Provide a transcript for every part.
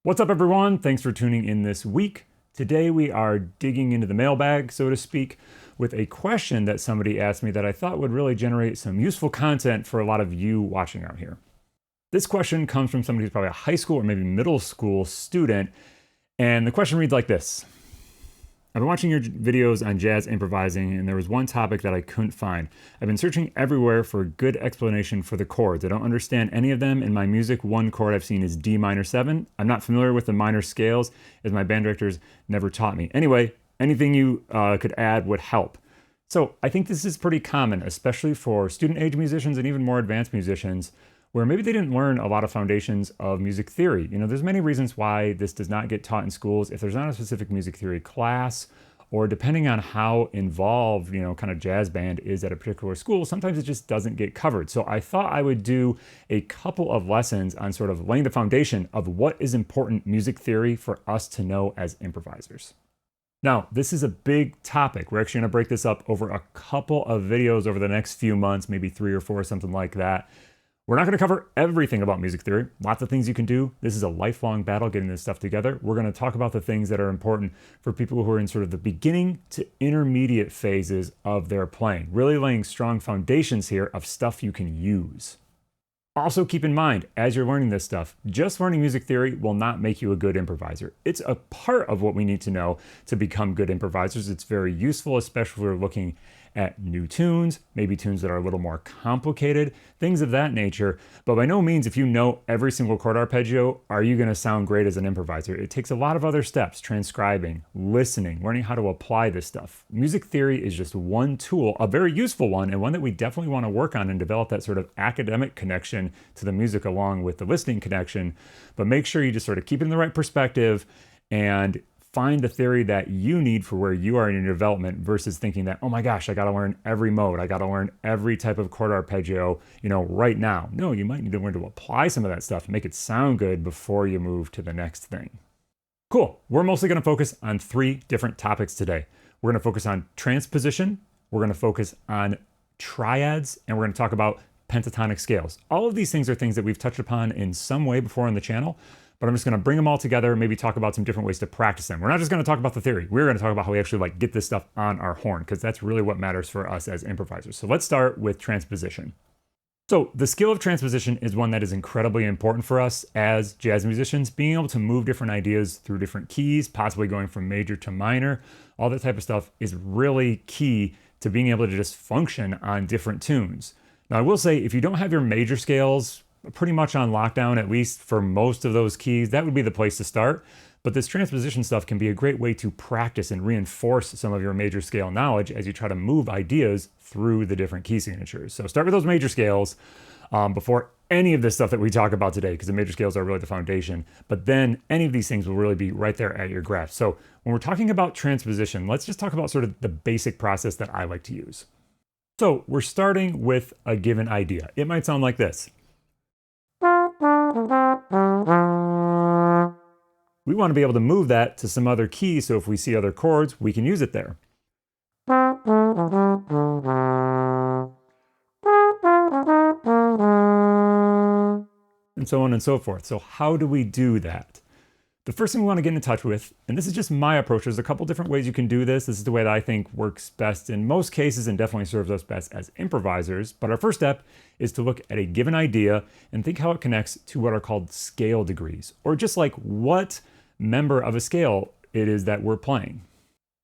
What's up, everyone? Thanks for tuning in this week. Today we are digging into the mailbag, so to speak, with a question that somebody asked me that I thought would really generate some useful content for a lot of you watching out here. This question comes from somebody who's probably a high school or maybe middle school student, and the question reads like this. I've been watching your videos on jazz improvising, and there was one topic that I couldn't find. I've been searching everywhere for a good explanation for the chords. I don't understand any of them. In my music, one chord I've seen is D minor 7. I'm not familiar with the minor scales, as my band directors never taught me. Anyway, anything you could add would help. So I think this is pretty common, especially for student age musicians and even more advanced musicians, where maybe they didn't learn a lot of foundations of music theory. You know, there's many reasons why this does not get taught in schools. If there's not a specific music theory class, or depending on how involved, kind of jazz band is at a particular school, sometimes it just doesn't get covered. So I thought I would do a couple of lessons on sort of laying the foundation of what is important music theory for us to know as improvisers. Now, this is a big topic. We're actually gonna break this up over a couple of videos over the next few months, maybe 3 or 4, something like that. We're not going to cover everything about music theory. Lots of things you can do. This is a lifelong battle getting this stuff together. We're going to talk about the things that are important for people who are in sort of the beginning to intermediate phases of their playing, really laying strong foundations here of stuff you can use. Also keep in mind, as you're learning this stuff, just learning music theory will not make you a good improviser. It's a part of what we need to know to become good improvisers. It's very useful, especially if we're looking at new tunes, maybe tunes that are a little more complicated, things of that nature. But by no means, if you know every single chord arpeggio, are you going to sound great as an improviser. It takes a lot of other steps: transcribing, listening, learning how to apply this stuff. Music theory is just one tool, a very useful one, and one that we definitely want to work on and develop that sort of academic connection to the music along with the listening connection. But make sure you just sort of keep it in the right perspective and find the theory that you need for where you are in your development versus thinking that, oh my gosh, I got to learn every mode. I got to learn every type of chord arpeggio, right now. No, you might need to learn to apply some of that stuff and make it sound good before you move to the next thing. Cool. We're mostly going to focus on 3 different topics today. We're going to focus on transposition. We're going to focus on triads, and we're going to talk about pentatonic scales. All of these things are things that we've touched upon in some way before on the channel, but I'm just going to bring them all together, maybe talk about some different ways to practice them. We're not just going to talk about the theory. We're going to talk about how we actually get this stuff on our horn, because that's really what matters for us as improvisers. So let's start with transposition. So the skill of transposition is one that is incredibly important for us as jazz musicians. Being able to move different ideas through different keys, possibly going from major to minor, all that type of stuff is really key to being able to just function on different tunes. Now, I will say, if you don't have your major scales pretty much on lockdown, at least for most of those keys, that would be the place to start. But this transposition stuff can be a great way to practice and reinforce some of your major scale knowledge as you try to move ideas through the different key signatures. So start with those major scales before any of this stuff that we talk about today, because the major scales are really the foundation. But then any of these things will really be right there at your grasp. So when we're talking about transposition, let's just talk about sort of the basic process that I like to use. So we're starting with a given idea. It might sound like this. We want to be able to move that to some other key, so if we see other chords, we can use it there. And so on and so forth. So how do we do that? The first thing we want to get in touch with, and this is just my approach, there's a couple different ways you can do this. This is the way that I think works best in most cases and definitely serves us best as improvisers. But our first step is to look at a given idea and think how it connects to what are called scale degrees, or just like what member of a scale it is that we're playing.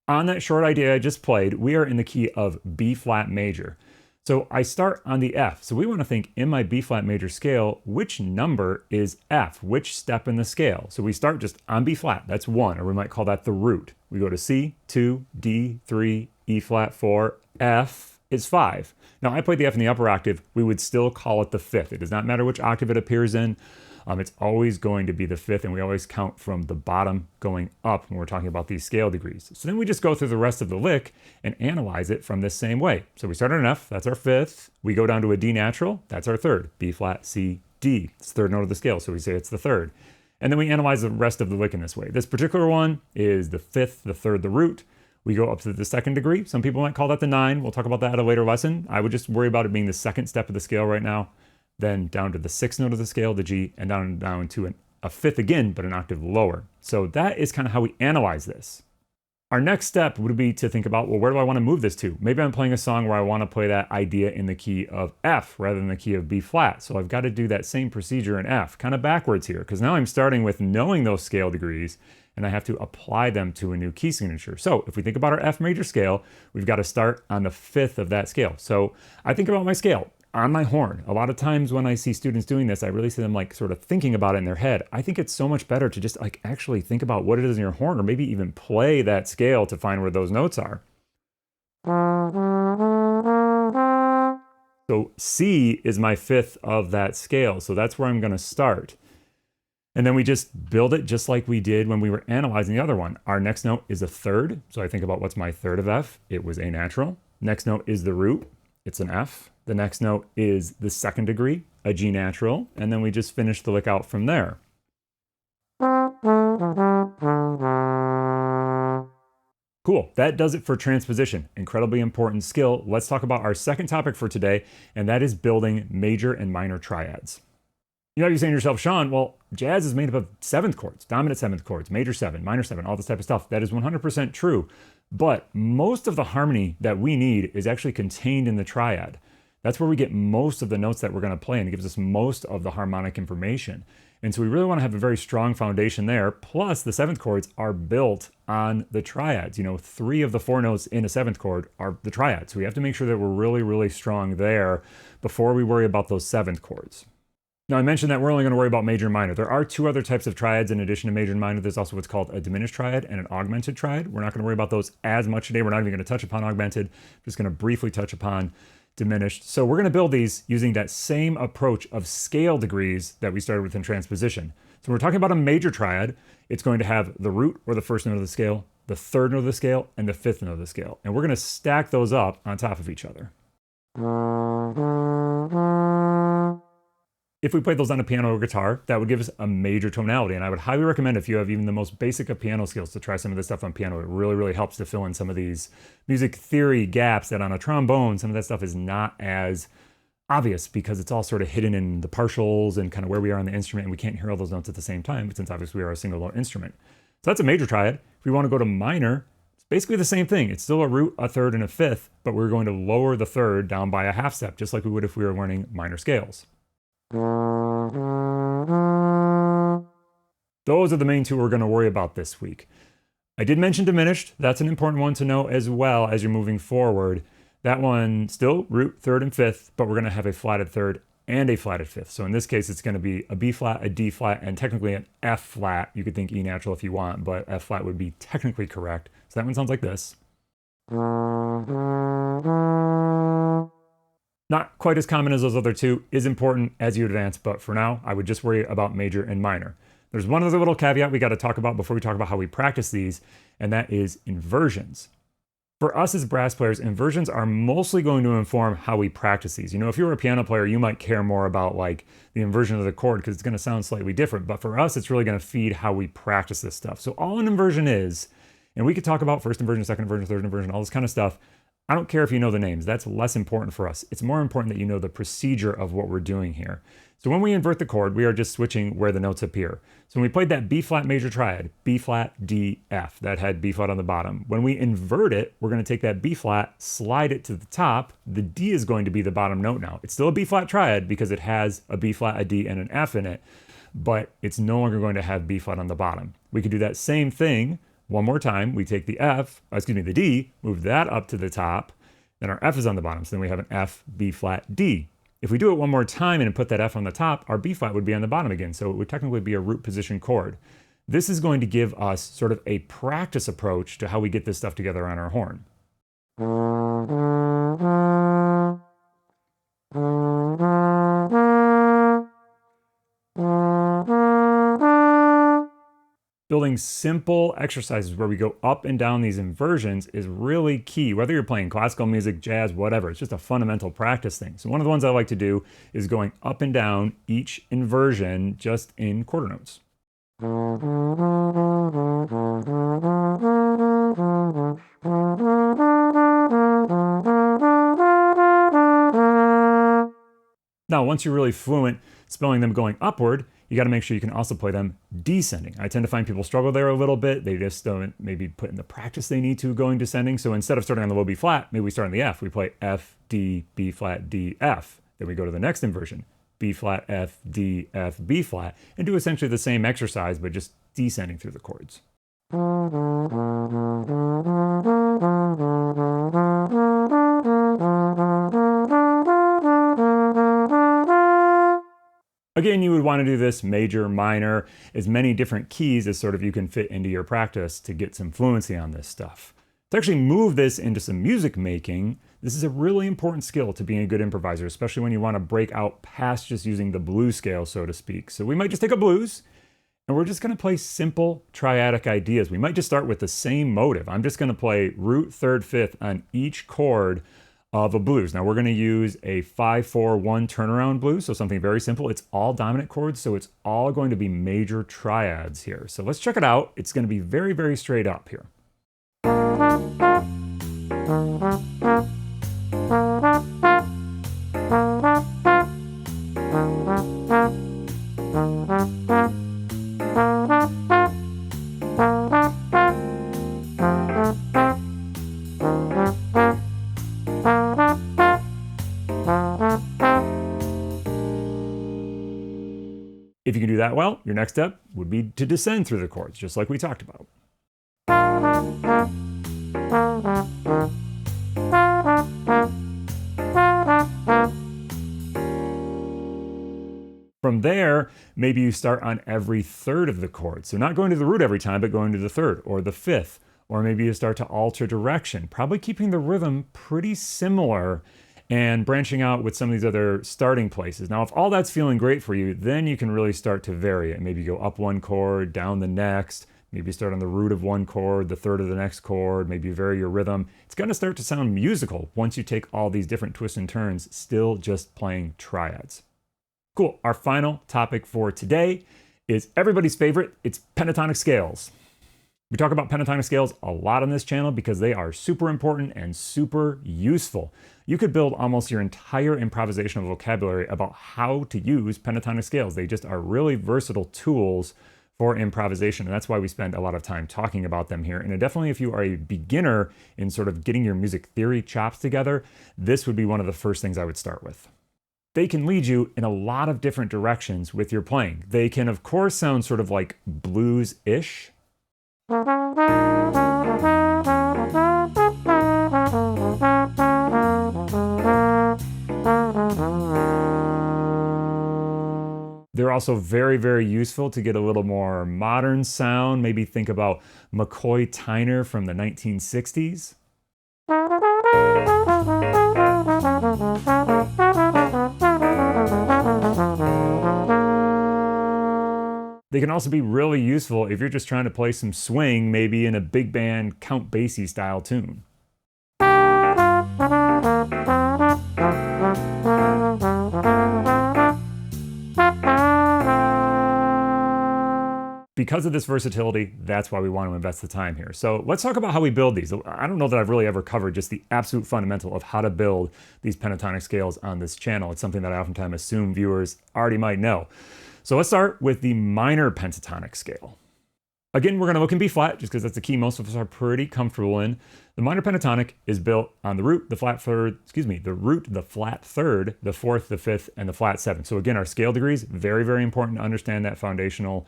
On that short idea I just played, we are in the key of B flat major. So I start on the F. So we want to think, in my B flat major scale, which number is F? Which step in the scale? So we start just on B flat, that's 1, or we might call that the root. We go to C, 2, D, 3, E flat 4, F is 5. Now I played the F in the upper octave, we would still call it the 5th. It does not matter which octave it appears in. It's always going to be the 5th, and we always count from the bottom going up when we're talking about these scale degrees. So then we just go through the rest of the lick and analyze it from this same way. So we start on an F, that's our 5th. We go down to a D natural, that's our 3rd. B flat, C, D. It's the 3rd note of the scale, so we say it's the 3rd. And then we analyze the rest of the lick in this way. This particular one is the 5th, the 3rd, the root. We go up to the 2nd degree. Some people might call that the 9. We'll talk about that at a later lesson. I would just worry about it being the 2nd step of the scale right now. Then down to the 6th note of the scale, the G, and down to an a fifth again, but an octave lower. So that is kind of how we analyze this. Our next step would be to think about, well, where do I want to move this to? Maybe I'm playing a song where I want to play that idea in the key of F rather than the key of B flat. So I've got to do that same procedure in F, kind of backwards here, because now I'm starting with knowing those scale degrees and I have to apply them to a new key signature. So if we think about our F major scale, we've got to start on the fifth of that scale. So I think about my scale on my horn. A lot of times when I see students doing this, I really see them like sort of thinking about it in their head. I think it's so much better to just like actually think about what it is in your horn, or maybe even play that scale to find where those notes are. So C is my fifth of that scale. So that's where I'm going to start. And then we just build it just like we did when we were analyzing the other one. Our next note is a third. So I think about what's my third of F. It was A natural. Next note is the root. It's an F. The next note is the second degree, a G natural. And then we just finish the lick out from there. Cool, that does it for transposition. Incredibly important skill. Let's talk about our second topic for today, and that is building major and minor triads. You know, you're saying to yourself, Sean, well, jazz is made up of seventh chords, dominant seventh chords, major seven, minor seven, all this type of stuff. That is 100% true. But most of the harmony that we need is actually contained in the triad. That's where we get most of the notes that we're going to play, and it gives us most of the harmonic information. And so we really want to have a very strong foundation there. Plus, the seventh chords are built on the triads. You know, 3 of the 4 notes in a seventh chord are the triads. So we have to make sure that we're really, really strong there before we worry about those seventh chords. Now, I mentioned that we're only going to worry about major and minor. There are 2 other types of triads in addition to major and minor. There's also what's called a diminished triad and an augmented triad. We're not going to worry about those as much today. We're not even going to touch upon augmented. We're just going to briefly touch upon diminished. So we're going to build these using that same approach of scale degrees that we started with in transposition. So when we're talking about a major triad, it's going to have the root or the first note of the scale, the third note of the scale, and the fifth note of the scale. And we're going to stack those up on top of each other. If we played those on a piano or guitar, that would give us a major tonality. And I would highly recommend, if you have even the most basic of piano skills, to try some of this stuff on piano. It really, really helps to fill in some of these music theory gaps that on a trombone, some of that stuff is not as obvious because it's all sort of hidden in the partials and kind of where we are on the instrument, and we can't hear all those notes at the same time, but since obviously we are a single note instrument. So that's a major triad. If we want to go to minor, it's basically the same thing. It's still a root, a third, and a fifth, but we're going to lower the third down by a half step, just like we would if we were learning minor scales. Those are the main 2 we're going to worry about this week. I did mention diminished. That's an important one to know as well as you're moving forward. That one still root, third, and fifth, but we're going to have a flatted third and a flatted fifth. So in this case, it's going to be a B flat, a D flat, and technically an F flat. You could think E natural if you want, but F flat would be technically correct. So that one sounds like this. Not quite as common as those other 2, is important as you advance, but for now, I would just worry about major and minor. There's one other little caveat we got to talk about before we talk about how we practice these, and that is inversions. For us as brass players, inversions are mostly going to inform how we practice these. You know, if you were a piano player, you might care more about like the inversion of the chord because it's going to sound slightly different, but for us, it's really going to feed how we practice this stuff. So all an inversion is, and we could talk about first inversion, second inversion, third inversion, all this kind of stuff. I don't care if you know the names. That's less important for us. It's more important that you know the procedure of what we're doing here. So when we invert the chord, we are just switching where the notes appear. So when we played that B flat major triad, B flat, D, F, that had B flat on the bottom. When we invert it, we're going to take that B flat, slide it to the top. The D is going to be the bottom note now. It's still a B flat triad because it has a B flat, a D, and an F in it, but it's no longer going to have B flat on the bottom. We could do that same thing one more time. We take the the D, move that up to the top, then our F is on the bottom. So then we have an F, B flat, D. If we do it one more time and put that F on the top, our B flat would be on the bottom again. So it would technically be a root position chord. This is going to give us sort of a practice approach to how we get this stuff together on our horn. Building simple exercises where we go up and down these inversions is really key, whether you're playing classical music, jazz, whatever. It's just a fundamental practice thing. So one of the ones I like to do is going up and down each inversion just in quarter notes. Now, once you're really fluent spelling them going upward, you got to make sure you can also play them descending. I tend to find people struggle there a little bit. They just don't maybe put in the practice they need to going descending. So instead of starting on the low B flat, maybe we start on the F. We play F, D, B flat, D, F. Then we go to the next inversion, B flat, F, D, F, B flat, and do essentially the same exercise, but just descending through the chords. Again, you would want to do this major, minor, as many different keys as sort of you can fit into your practice to get some fluency on this stuff. To actually move this into some music making, this is a really important skill to being a good improviser, especially when you want to break out past just using the blues scale, so to speak. So we might just take a blues, and we're just going to play simple triadic ideas. We might just start with the same motive. I'm just going to play root, third, fifth on each chord of a blues. Now we're going to use a 5-4-1 turnaround blues, so something very simple. It's all dominant chords, so it's all going to be major triads here. So let's check it out. It's going to be very, very straight up here. If you can do that well, your next step would be to descend through the chords, just like we talked about. From there, maybe you start on every third of the chord. So not going to the root every time, but going to the third or the fifth. Or maybe you start to alter direction, probably keeping the rhythm pretty similar and branching out with some of these other starting places. Now, if all that's feeling great for you, then you can really start to vary it. Maybe go up one chord, down the next, maybe start on the root of one chord, the third of the next chord, maybe vary your rhythm. It's gonna start to sound musical once you take all these different twists and turns, still just playing triads. Cool, our final topic for today is everybody's favorite, it's pentatonic scales. We talk about pentatonic scales a lot on this channel because they are super important and super useful. You could build almost your entire improvisational vocabulary about how to use pentatonic scales. They just are really versatile tools for improvisation, and that's why we spend a lot of time talking about them here. And definitely if you are a beginner in sort of getting your music theory chops together, this would be one of the first things I would start with. They can lead you in a lot of different directions with your playing. They can, of course, sound sort of like blues-ish. They're also very, very useful to get a little more modern sound. Maybe think about McCoy Tyner from the 1960s. They can also be really useful if you're just trying to play some swing, maybe in a big band Count Basie style tune. Because of this versatility, that's why we want to invest the time here. So let's talk about how we build these. I don't know that I've really ever covered just the absolute fundamental of how to build these pentatonic scales on this channel. It's something that I oftentimes assume viewers already might know. So let's start with the minor pentatonic scale. Again, we're going to look in B flat just because that's the key most of us are pretty comfortable in. The minor pentatonic is built on the root, the flat third, the root, the flat third, the fourth, the fifth, and the flat seventh. So again, our scale degrees, very, very important to understand that foundational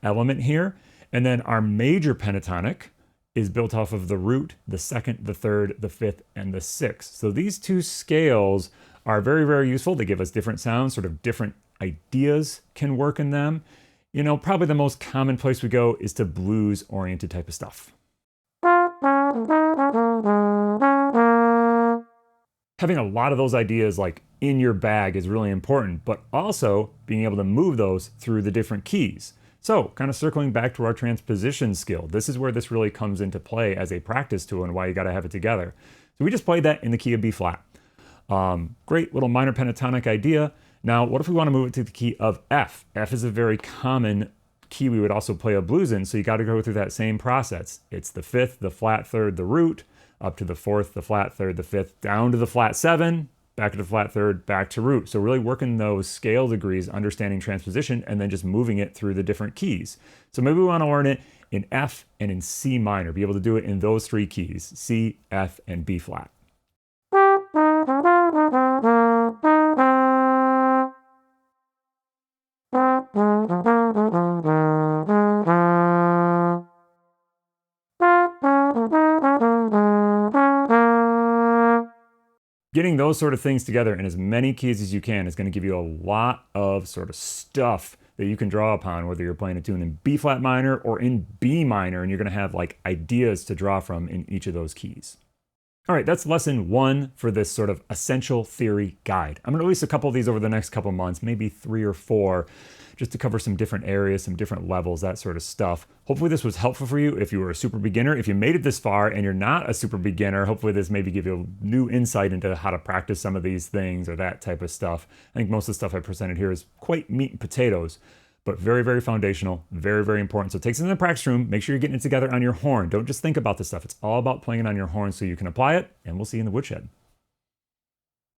element here. And then our major pentatonic is built off of the root, the second, the third, the fifth, and the sixth. So these two scales are very, very useful. They give us different sounds, sort of different ideas can work in them. You know, probably the most common place we go is to blues-oriented type of stuff. Having a lot of those ideas like in your bag is really important, but also being able to move those through the different keys. So kind of circling back to our transposition skill, this is where this really comes into play as a practice tool and why you got to have it together. So we just played that in the key of B flat. Great little minor pentatonic idea. Now, what if we want to move it to the key of F? F is a very common key we would also play a blues in, so you got to go through that same process. It's the fifth, the flat third, the root, up to the fourth, the flat third, the fifth, down to the flat seven, back into flat third, back to root. So really working those scale degrees, understanding transposition, and then just moving it through the different keys. So maybe we want to learn it in F and in C minor, be able to do it in those three keys, C, F, and B flat. Getting those sort of things together in as many keys as you can is going to give you a lot of sort of stuff that you can draw upon, whether you're playing a tune in B flat minor or in B minor, and you're going to have like ideas to draw from in each of those keys. All right, that's lesson 1 for this sort of essential theory guide. I'm going to release a couple of these over the next couple months, maybe 3 or 4, just to cover some different areas, some different levels, that sort of stuff. Hopefully this was helpful for you if you were a super beginner. If you made it this far and you're not a super beginner, hopefully this maybe give you a new insight into how to practice some of these things or that type of stuff. I think most of the stuff I presented here is quite meat and potatoes, but very, very foundational, very, very important. So take it in the practice room, make sure you're getting it together on your horn. Don't just think about this stuff. It's all about playing it on your horn so you can apply it, and we'll see you in the woodshed.